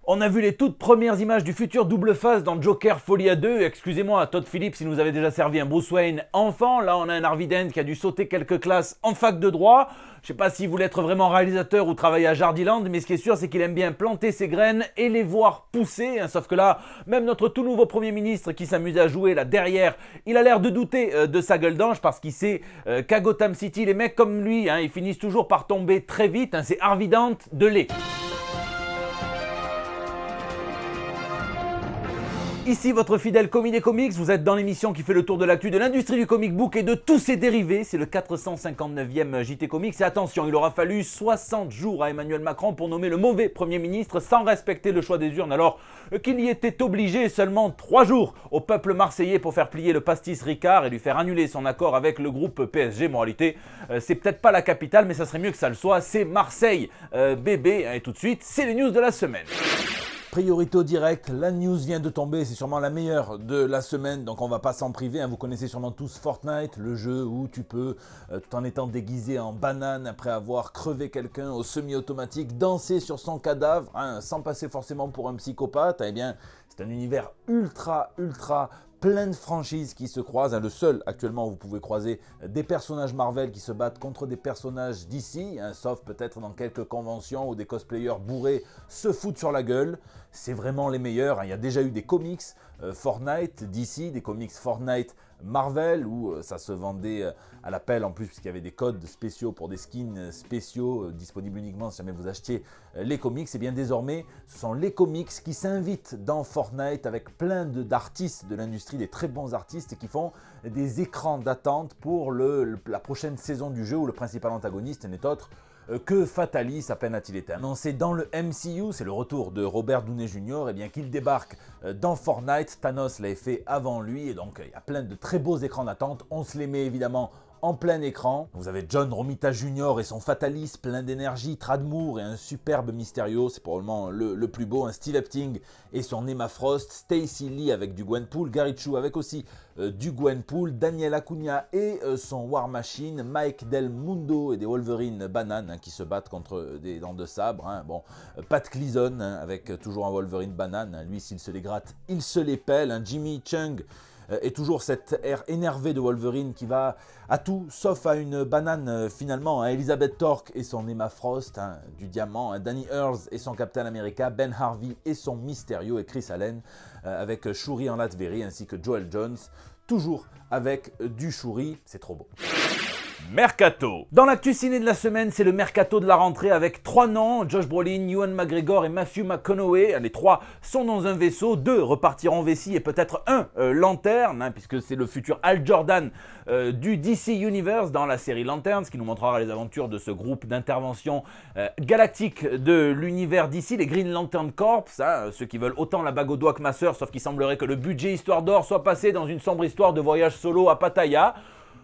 On a vu les toutes premières images du futur double face dans Joker Folie à 2. Excusez-moi, Todd Phillips, il nous avait déjà servi un Bruce Wayne enfant. Là, on a un Harvey Dent qui a dû sauter quelques classes en fac de droit. Je sais pas s'il voulait être vraiment réalisateur ou travailler à Jardiland, mais ce qui est sûr, c'est qu'il aime bien planter ses graines et les voir pousser. Sauf que là, même notre tout nouveau Premier ministre qui s'amusait à jouer là derrière, il a l'air de douter de sa gueule d'ange parce qu'il sait qu'à Gotham City, les mecs comme lui, ils finissent toujours par tomber très vite. C'est Harvey Dent de lait. Ici votre fidèle commis des comics, vous êtes dans l'émission qui fait le tour de l'actu de l'industrie du comic book et de tous ses dérivés. C'est le 459e JT Comics et attention, il aura fallu 60 jours à Emmanuel Macron pour nommer le mauvais Premier ministre sans respecter le choix des urnes alors qu'il y était obligé seulement 3 jours au peuple marseillais pour faire plier le pastis Ricard et lui faire annuler son accord avec le groupe PSG. Moralité, c'est peut-être pas la capitale mais ça serait mieux que ça le soit, c'est Marseille bébé. Et tout de suite, c'est les news de la semaine. Priorité au direct, la news vient de tomber, c'est sûrement la meilleure de la semaine, donc on va pas s'en priver. Vous connaissez sûrement tous Fortnite, le jeu où tu peux, tout en étant déguisé en banane après avoir crevé quelqu'un au semi-automatique, danser sur son cadavre, sans passer forcément pour un psychopathe. Eh bien, c'est un univers ultra plein de franchises qui se croisent. Le seul actuellement où vous pouvez croiser des personnages Marvel qui se battent contre des personnages DC, sauf peut-être dans quelques conventions où des cosplayers bourrés se foutent sur la gueule. C'est vraiment les meilleurs. Il y a déjà eu des comics Fortnite DC, des comics Fortnite Marvel où ça se vendait à la pelle en plus puisqu'il y avait des codes spéciaux pour des skins spéciaux disponibles uniquement si jamais vous achetiez les comics. Et bien désormais ce sont les comics qui s'invitent dans Fortnite avec plein d'artistes de l'industrie, des très bons artistes qui font des écrans d'attente pour la prochaine saison du jeu où le principal antagoniste n'est autre que Fatalis, à peine a-t-il été annoncé dans le MCU, c'est le retour de Robert Downey Jr. et bien qu'il débarque dans Fortnite, Thanos l'avait fait avant lui et donc il y a plein de très beaux écrans d'attente, on se les met évidemment en plein écran. Vous avez John Romita Jr. et son Fatalis plein d'énergie, Tradmoor et un superbe Mysterio, c'est probablement le plus beau, un Steve Epting et son Emma Frost, Stacy Lee avec du Gwenpool, Gary Chu avec aussi du Gwenpool, Daniel Acuna et son War Machine, Mike Del Mundo et des Wolverine Banane qui se battent contre des dents de sabre. Bon, Pat Cleason avec toujours un Wolverine Banane, lui s'il se les gratte, il se les pèle, Jimmy Chung et toujours cet air énervé de Wolverine qui va à tout sauf à une banane finalement. Elizabeth Torque et son Emma Frost, du diamant, Danny Earls et son Captain America, Ben Harvey et son Mysterio et Chris Allen avec Shuri en Latveria ainsi que Joel Jones, toujours avec du Shuri, c'est trop beau. Mercato. Dans l'actu ciné de la semaine, c'est le mercato de la rentrée avec 3 noms, Josh Brolin, Ewan McGregor et Matthew McConaughey. Les 3 sont dans un vaisseau, 2 repartiront vessie et peut-être 1 lanterne, puisque c'est le futur Hal Jordan du DC Universe dans la série Lanterns, qui nous montrera les aventures de ce groupe d'intervention galactique de l'univers DC, les Green Lantern Corps, ceux qui veulent autant la bague au doigt que ma sœur, sauf qu'il semblerait que le budget Histoire d'Or soit passé dans une sombre histoire de voyage solo à Pattaya.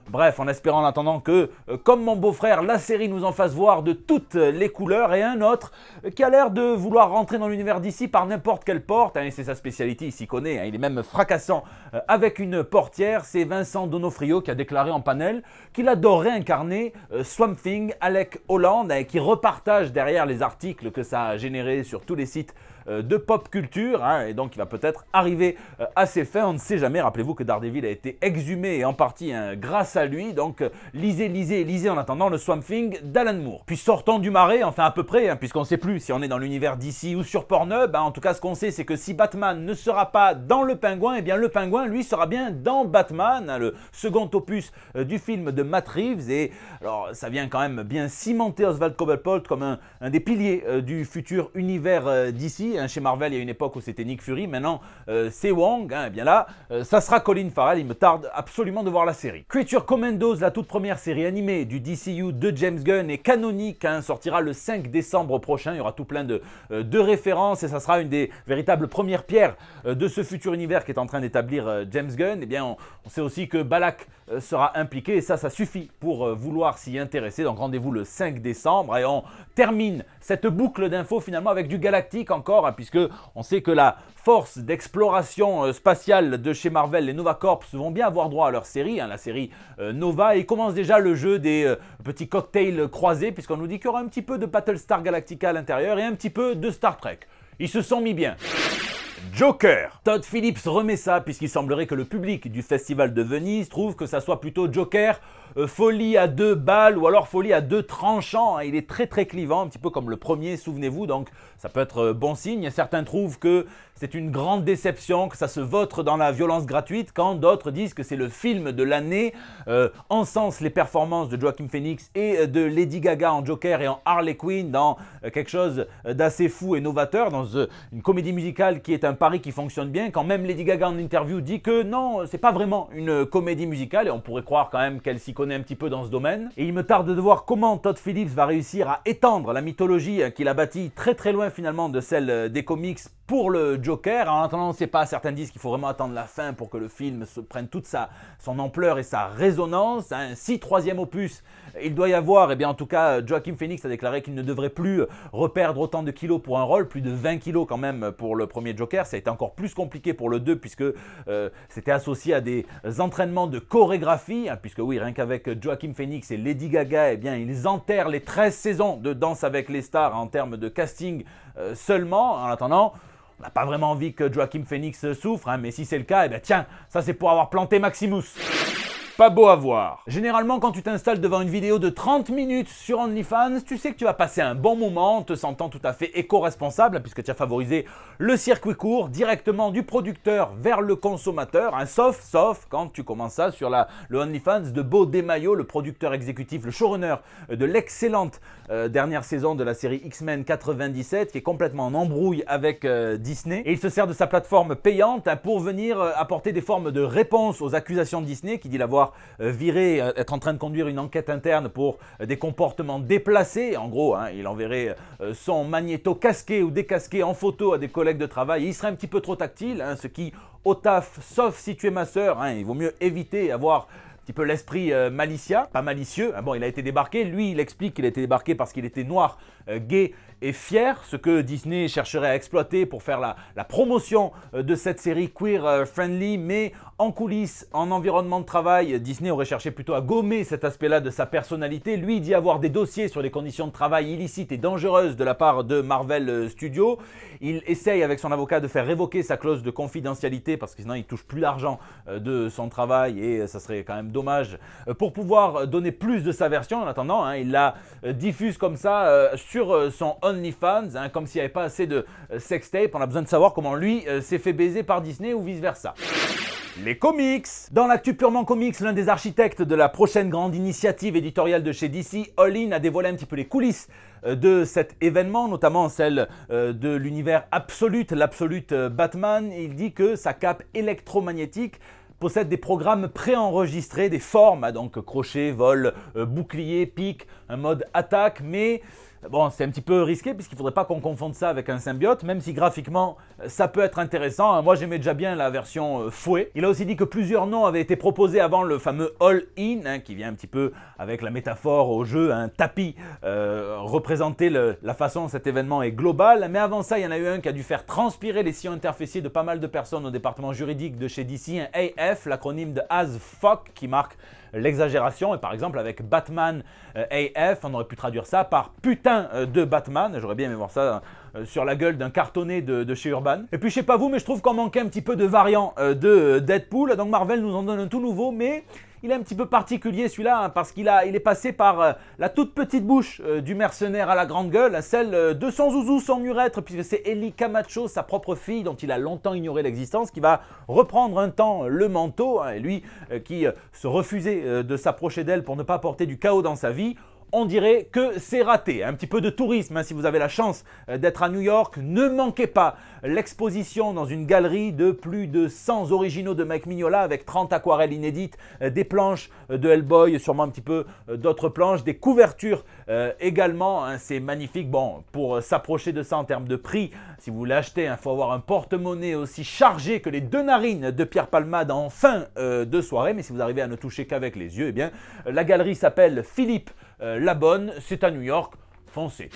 Bref, en espérant en attendant que, comme mon beau-frère, la série nous en fasse voir de toutes les couleurs, et un autre qui a l'air de vouloir rentrer dans l'univers d'ici par n'importe quelle porte, et c'est sa spécialité, il s'y connaît, il est même fracassant avec une portière, c'est Vincent D'Onofrio qui a déclaré en panel qu'il adorerait incarner Swamp Thing, Alec Holland, et qui repartage derrière les articles que ça a généré sur tous les sites de pop culture, et donc il va peut-être arriver à ses fins, on ne sait jamais. Rappelez-vous que Daredevil a été exhumé et en partie grâce à lui, donc lisez en attendant le Swamp Thing d'Alan Moore. Puis sortons du marais, enfin à peu près, puisqu'on ne sait plus si on est dans l'univers d'ici ou sur Pornhub. En tout cas ce qu'on sait c'est que si Batman ne sera pas dans le Pingouin, et bien le Pingouin lui sera bien dans Batman, le second opus du film de Matt Reeves. Et alors ça vient quand même bien cimenter Oswald Cobblepot comme un des piliers du futur univers d'ici. Chez Marvel, il y a une époque où c'était Nick Fury, maintenant c'est Wong. Et bien là, ça sera Colin Farrell, il me tarde absolument de voir la série. Creature Commandos, la toute première série animée du DCU de James Gunn est canonique, sortira le 5 décembre prochain. Il y aura tout plein de références et ça sera une des véritables premières pierres de ce futur univers qui est en train d'établir James Gunn. Et bien on sait aussi que Balak sera impliqué et ça suffit pour vouloir s'y intéresser. Donc rendez-vous le 5 décembre et on termine cette boucle d'infos finalement avec du galactique encore, puisque on sait que la force d'exploration spatiale de chez Marvel, les Nova Corps, vont bien avoir droit à leur série, la série Nova, et commence déjà le jeu des petits cocktails croisés, puisqu'on nous dit qu'il y aura un petit peu de Battlestar Galactica à l'intérieur et un petit peu de Star Trek. ils se sont mis bien. Joker. Todd Phillips remet ça puisqu'il semblerait que le public du Festival de Venise trouve que ça soit plutôt Joker, folie à 2 balles ou alors folie à 2 tranchants. Il est très clivant, un petit peu comme le premier, souvenez-vous, donc ça peut être bon signe. Certains trouvent que c'est une grande déception, que ça se vautre dans la violence gratuite, quand d'autres disent que c'est le film de l'année, encensent les performances de Joaquin Phoenix et de Lady Gaga en Joker et en Harley Quinn dans quelque chose d'assez fou et novateur, dans une comédie musicale qui est un pari qui fonctionne bien, quand même Lady Gaga en interview dit que non, c'est pas vraiment une comédie musicale, et on pourrait croire quand même qu'elle s'y connaît un petit peu dans ce domaine. Et il me tarde de voir comment Todd Phillips va réussir à étendre la mythologie qu'il a bâtie très loin finalement de celle des comics pour le Joker. En attendant, on ne sait pas, certains disent qu'il faut vraiment attendre la fin pour que le film prenne toute son ampleur et sa résonance. Si 3e opus il doit y avoir, et bien en tout cas Joaquin Phoenix a déclaré qu'il ne devrait plus reperdre autant de kilos pour un rôle, plus de 20 kilos quand même pour le premier Joker. Ça a été encore plus compliqué pour le 2 puisque c'était associé à des entraînements de chorégraphie, puisque oui, rien qu'avec Joaquin Phoenix et Lady Gaga, eh bien ils enterrent les 13 saisons de Danse avec les stars en termes de casting seulement. En attendant, on n'a pas vraiment envie que Joaquin Phoenix souffre, mais si c'est le cas, eh bien tiens, ça c'est pour avoir planté Maximus. Pas beau à voir. Généralement, quand tu t'installes devant une vidéo de 30 minutes sur OnlyFans, tu sais que tu vas passer un bon moment en te sentant tout à fait éco-responsable puisque tu as favorisé le circuit court directement du producteur vers le consommateur, sauf quand tu commences ça sur le OnlyFans de Beau Desmayo, le producteur exécutif, le showrunner de l'excellente dernière saison de la série X-Men 97 qui est complètement en embrouille avec Disney, et il se sert de sa plateforme payante pour venir apporter des formes de réponse aux accusations de Disney qui dit l'avoir viré, être en train de conduire une enquête interne pour des comportements déplacés. En gros, il enverrait son magnéto casqué ou décasqué en photo à des collègues de travail. Il serait un petit peu trop tactile, ce qui, au taf, sauf si tu es ma sœur, il vaut mieux éviter avoir un petit peu l'esprit malicieux. Bon, il a été débarqué. Lui, il explique qu'il a été débarqué parce qu'il était noir, gay et fier, ce que Disney chercherait à exploiter pour faire la promotion de cette série queer friendly, mais en coulisses, en environnement de travail, Disney aurait cherché plutôt à gommer cet aspect-là de sa personnalité. Lui dit avoir des dossiers sur les conditions de travail illicites et dangereuses de la part de Marvel Studios. Il essaye avec son avocat de faire révoquer sa clause de confidentialité parce que sinon il touche plus l'argent de son travail et ça serait quand même dommage pour pouvoir donner plus de sa version. En attendant, il la diffuse comme ça sur son OnlyFans, comme s'il n'y avait pas assez de sextape. On a besoin de savoir comment lui s'est fait baiser par Disney ou vice-versa. Les comics. Dans l'actu purement comics, l'un des architectes de la prochaine grande initiative éditoriale de chez DC, All-In, a dévoilé un petit peu les coulisses de cet événement, notamment celle de l'univers l'Absolute Batman. Il dit que sa cape électromagnétique possède des programmes préenregistrés, des formes, donc crochet, vol, bouclier, pique, un mode attaque, mais bon, c'est un petit peu risqué puisqu'il ne faudrait pas qu'on confonde ça avec un symbiote, même si graphiquement ça peut être intéressant. Moi j'aimais déjà bien la version fouet. Il a aussi dit que plusieurs noms avaient été proposés avant le fameux All-In, qui vient un petit peu avec la métaphore au jeu, un tapis, représenter la façon dont cet événement est global. Mais avant ça, il y en a eu un qui a dû faire transpirer les sillons interféciés de pas mal de personnes au département juridique de chez DC, un AF, l'acronyme de As Fuck, qui marque l'exagération. Et par exemple avec Batman AF, on aurait pu traduire ça par putain de Batman. J'aurais bien aimé voir ça sur la gueule d'un cartonné de chez Urban. Et puis je sais pas vous, mais je trouve qu'on manquait un petit peu de variant de Deadpool. Donc Marvel nous en donne un tout nouveau, mais il est un petit peu particulier celui-là, parce qu'il est passé par la toute petite bouche du mercenaire à la grande gueule, celle de son zouzou, son murètre, puisque c'est Ellie Camacho, sa propre fille, dont il a longtemps ignoré l'existence, qui va reprendre un temps le manteau, et lui qui se refusait de s'approcher d'elle pour ne pas porter du chaos dans sa vie. On dirait que c'est raté. Un petit peu de tourisme, si vous avez la chance d'être à New York, ne manquez pas l'exposition dans une galerie de plus de 100 originaux de Mike Mignola avec 30 aquarelles inédites, des planches de Hellboy, sûrement un petit peu d'autres planches, des couvertures également. C'est magnifique. Bon, pour s'approcher de ça en termes de prix, si vous voulez acheter, il faut avoir un porte-monnaie aussi chargé que les 2 narines de Pierre Palmade en fin de soirée. Mais si vous arrivez à ne toucher qu'avec les yeux, eh bien, la galerie s'appelle Philippe Labonne, c'est à New York, foncez.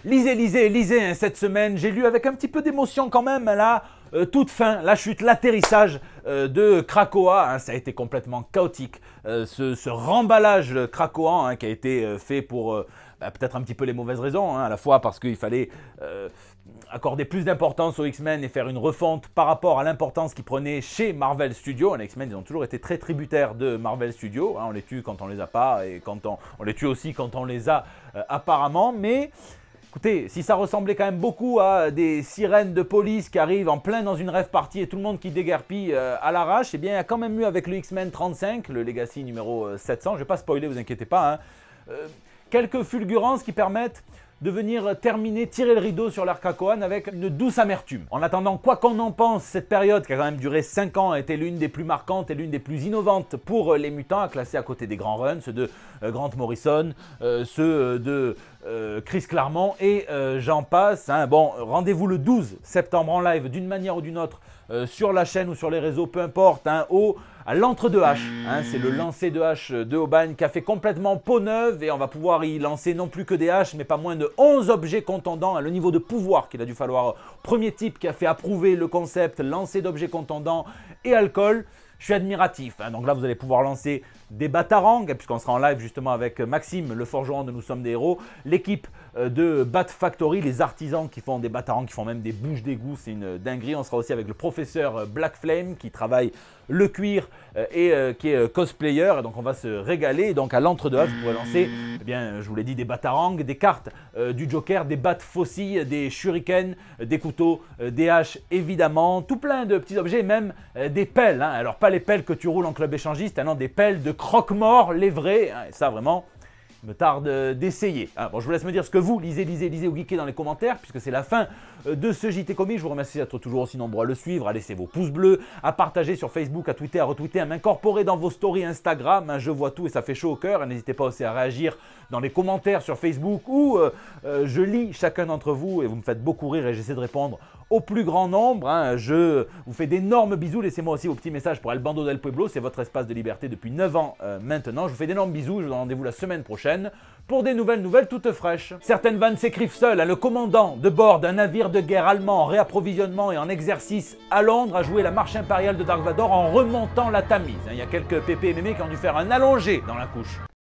Lisez, cette semaine, j'ai lu avec un petit peu d'émotion quand même, là, toute fin, la chute, l'atterrissage de Krakoa, ça a été complètement chaotique, ce remballage krakoan qui a été fait pour peut-être un petit peu les mauvaises raisons, à la fois parce qu'il fallait accorder plus d'importance aux X-Men et faire une refonte par rapport à l'importance qu'ils prenaient chez Marvel Studios. Les X-Men, ils ont toujours été très tributaires de Marvel Studios. On les tue quand on les a pas et quand on les tue aussi quand on les a apparemment. Mais écoutez, si ça ressemblait quand même beaucoup à des sirènes de police qui arrivent en plein dans une rave party et tout le monde qui déguerpille à l'arrache, eh bien, il y a quand même eu avec le X-Men 35, le Legacy numéro 700, je ne vais pas spoiler, vous inquiétez pas, hein, quelques fulgurances qui permettent de venir terminer, tirer le rideau sur l'Arc Krakoan avec une douce amertume. En attendant, quoi qu'on en pense, cette période qui a quand même duré 5 ans a été l'une des plus marquantes et l'une des plus innovantes pour les mutants, à classer à côté des grands runs, ceux de Grant Morrison, ceux de Chris Claremont et j'en passe. Hein. Bon, rendez-vous le 12 septembre en live d'une manière ou d'une autre sur la chaîne ou sur les réseaux, peu importe, hein, à l'entre-deux haches. Hein, c'est le lancer de hache de Aubagne qui a fait complètement peau neuve et on va pouvoir y lancer non plus que des haches, mais pas moins de 11 objets contondants. Hein, le niveau de pouvoir qu'il a dû falloir. Premier type qui a fait approuver le concept, lancer d'objets contondants et alcool. Je suis admiratif. Hein. Donc là, vous allez pouvoir lancer des batarangs, puisqu'on sera en live justement avec Maxime, le forgeron de Nous Sommes des Héros, l'équipe de Bat Factory, les artisans qui font des batarangs, qui font même des bouches d'égout, c'est une dinguerie. On sera aussi avec le professeur Black Flame qui travaille le cuir et qui est cosplayer. Et donc on va se régaler. Donc à l'entre-deux, vous pourrez lancer, eh bien, je vous l'ai dit, des batarangs, des cartes du Joker, des battes faucilles, des shurikens, des couteaux, des haches évidemment, tout plein de petits objets, même des pelles. Hein. Alors pas les pelles que tu roules en club échangiste, hein, non, des pelles de croque-mort, les vrais. Hein. Et ça vraiment, il me tarde d'essayer. Hein. Bon, je vous laisse me dire ce que vous lisez ou geekez dans les commentaires, puisque c'est la fin de ce JT Comics. Je vous remercie d'être toujours aussi nombreux à le suivre, à laisser vos pouces bleus, à partager sur Facebook, à tweeter, à retweeter, à m'incorporer dans vos stories Instagram. Hein. Je vois tout et ça fait chaud au cœur. N'hésitez pas aussi à réagir dans les commentaires sur Facebook où je lis chacun d'entre vous et vous me faites beaucoup rire et j'essaie de répondre au plus grand nombre. Hein. Je vous fais d'énormes bisous. Laissez-moi aussi vos petits messages pour El Bando del Pueblo. C'est votre espace de liberté depuis 9 ans maintenant. Je vous fais d'énormes bisous. Je vous donne rendez-vous la semaine prochaine pour des nouvelles toutes fraîches. Certaines vannes s'écrivent seules. Hein. Le commandant de bord d'un navire de guerre allemand en réapprovisionnement et en exercice à Londres a joué la marche impériale de Dark Vador en remontant la Tamise. Hein. Il y a quelques pépés et mémés qui ont dû faire un allongé dans la couche.